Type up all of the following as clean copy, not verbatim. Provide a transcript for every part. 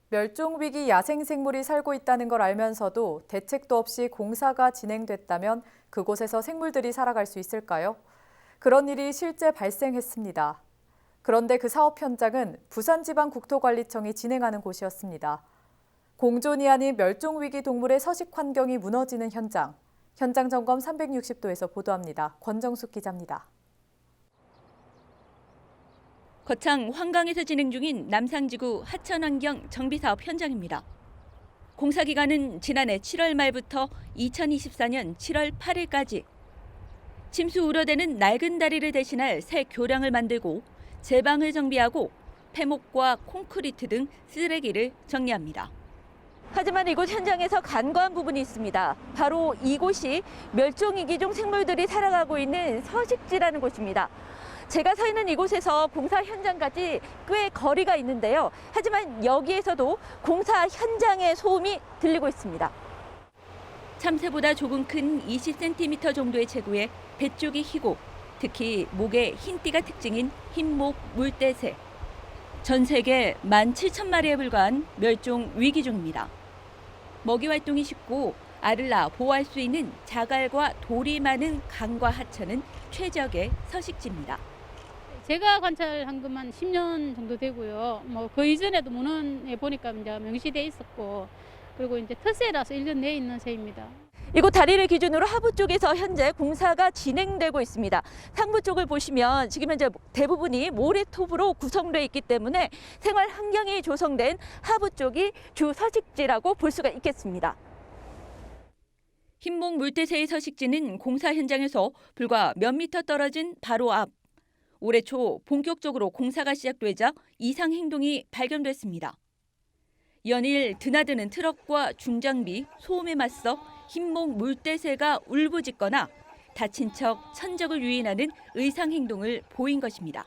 멸종위기 야생생물이 살고 있다는 걸 알면서도 대책도 없이 공사가 진행됐다면 그곳에서 생물들이 살아갈 수 있을까요? 그런 일이 실제 발생했습니다. 그런데 그 사업 현장은 부산지방국토관리청이 진행하는 곳이었습니다. 공존이 아닌 멸종위기 동물의 서식 환경이 무너지는 현장. 현장 점검 360도에서 보도합니다. 권정숙 기자입니다. 거창 환강에서 진행 중인 남상지구 하천환경 정비사업 현장입니다. 공사 기간은 지난해 7월 말부터 2024년 7월 8일까지. 침수 우려되는 낡은 다리를 대신할 새 교량을 만들고 제방을 정비하고 폐목과 콘크리트 등 쓰레기를 정리합니다. 하지만 이곳 현장에서 간과한 부분이 있습니다. 바로 이곳이 멸종위기종 생물들이 살아가고 있는 서식지라는 곳입니다. 제가 서 있는 이곳에서 공사 현장까지 꽤 거리가 있는데요. 하지만 여기에서도 공사 현장의 소음이 들리고 있습니다. 참새보다 조금 큰 20cm 정도의 체구에 배 쪽이 희고 특히 목에 흰띠가 특징인 흰목 물대새. 전 세계 17,000마리에 불과한 멸종 위기종입니다. 먹이 활동이 쉽고 알을 낳아 보호할 수 있는 자갈과 돌이 많은 강과 하천은 최적의 서식지입니다. 제가 관찰한 것만 10년 정도 되고요. 그 이전에도 문헌에 보니까 이제 명시돼 있었고, 그리고 이제 특새라서 1년 내에 있는 새입니다. 이곳 다리를 기준으로 하부 쪽에서 현재 공사가 진행되고 있습니다. 상부 쪽을 보시면 지금 현재 대부분이 모래톱으로 구성되어 있기 때문에 생활 환경이 조성된 하부 쪽이 주 서식지라고 볼 수가 있겠습니다. 흰목 물대새의 서식지는 공사 현장에서 불과 몇 미터 떨어진 바로 앞. 올해 초 본격적으로 공사가 시작되자 이상 행동이 발견됐습니다. 연일 드나드는 트럭과 중장비, 소음에 맞서 흰목 물대새가 울부짖거나 다친 척 천적을 유인하는 의상 행동을 보인 것입니다.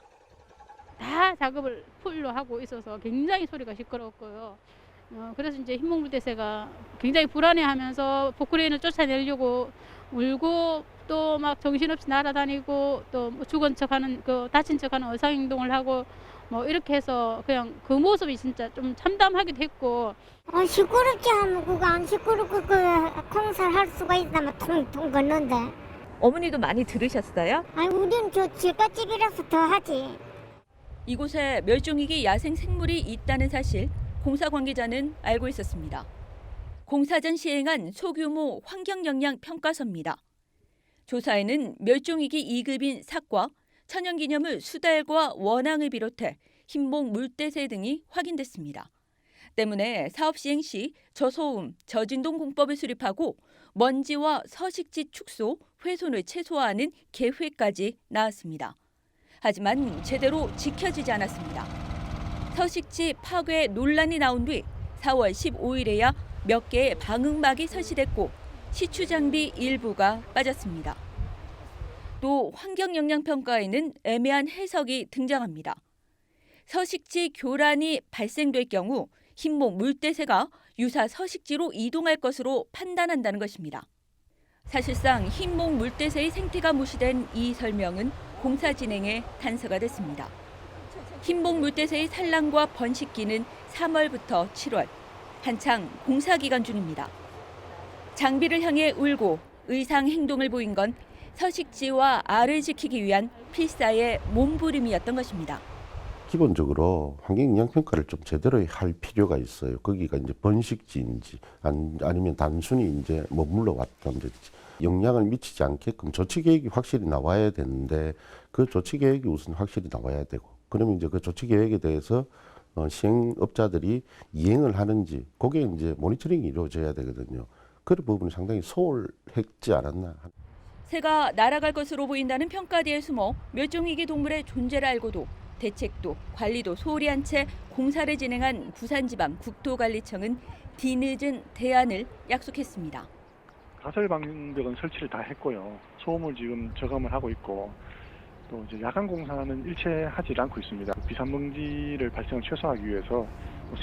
다 작업을 풀로 하고 있어서 굉장히 소리가 시끄럽고요. 그래서 이제 흰목 물대새가 굉장히 불안해하면서 포크레인을 쫓아내려고 울고 또 막 정신없이 날아다니고 또 죽은 척하는 다친 척하는 의상 행동을 하고 이렇게 해서 그냥 그 모습이 진짜 좀 참담하기도 했고. 시끄럽지 하면 그거 안 시끄럽고 공사를 할 수가 있다면 통통 걷는데. 어머니도 많이 들으셨어요? 아니 우리는 저 질가집이라서 더 하지. 이곳에 멸종위기 야생 생물이 있다는 사실 공사 관계자는 알고 있었습니다. 공사 전 시행한 소규모 환경영향 평가서입니다. 조사에는 멸종위기 2급인 삭과, 천연기념물 수달과 원앙을 비롯해 흰목 물대새 등이 확인됐습니다. 때문에 사업 시행 시 저소음, 저진동 공법을 수립하고 먼지와 서식지 축소, 훼손을 최소화하는 계획까지 나왔습니다. 하지만 제대로 지켜지지 않았습니다. 서식지 파괴 논란이 나온 뒤 4월 15일에야 몇 개의 방음막이 설치됐고 시추 장비 일부가 빠졌습니다. 또 환경영향평가에는 애매한 해석이 등장합니다. 서식지 교란이 발생될 경우 흰목 물대새가 유사 서식지로 이동할 것으로 판단한다는 것입니다. 사실상 흰목 물대새의 생태가 무시된 이 설명은 공사 진행에 단서가 됐습니다. 흰목 물대새의 산란과 번식기는 3월부터 7월, 한창 공사 기간 중입니다. 장비를 향해 울고 의상 행동을 보인 건 서식지와 알을 지키기 위한 필사의 몸부림이었던 것입니다. 기본적으로 환경영향평가를 좀 제대로 할 필요가 있어요. 거기가 이제 번식지인지 아니면 단순히 이제 머물러 왔던지 영향을 미치지 않게끔 조치 계획이 확실히 나와야 되는데 그 조치 계획이 우선 확실히 나와야 되고 그러면 이제 그 조치 계획에 대해서 시행업자들이 이행을 하는지 그게 이제 모니터링이 이루어져야 되거든요. 그런 부분이 상당히 소홀했지 않았나. 새가 날아갈 것으로 보인다는 평가대에 숨어 멸종위기 동물의 존재를 알고도 대책도 관리도 소홀히 한 채 공사를 진행한 부산지방국토관리청은 뒤늦은 대안을 약속했습니다. 가설 방벽은 설치를 다 했고요. 소음을 지금 저감을 하고 있고 또 이제 야간 공사는 일체 하지 않고 있습니다. 비산먼지를 발생을 최소화하기 위해서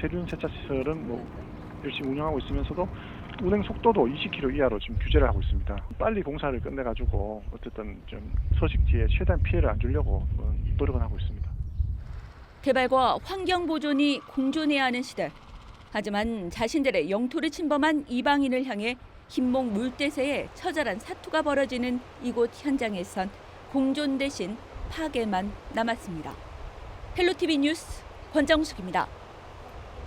세륜 세차 시설은 열심히 운영하고 있으면서도 운행 속도도 20km 이하로 지금 규제를 하고 있습니다. 빨리 공사를 끝내가지고 어쨌든 좀 서식지에 최대한 피해를 안 주려고 노력을 하고 있습니다. 개발과 환경 보존이 공존해야 하는 시대. 하지만 자신들의 영토를 침범한 이방인을 향해 흰목 물대새에 처절한 사투가 벌어지는 이곳 현장에선 공존 대신 파괴만 남았습니다. 헬로티비 뉴스 권정숙입니다.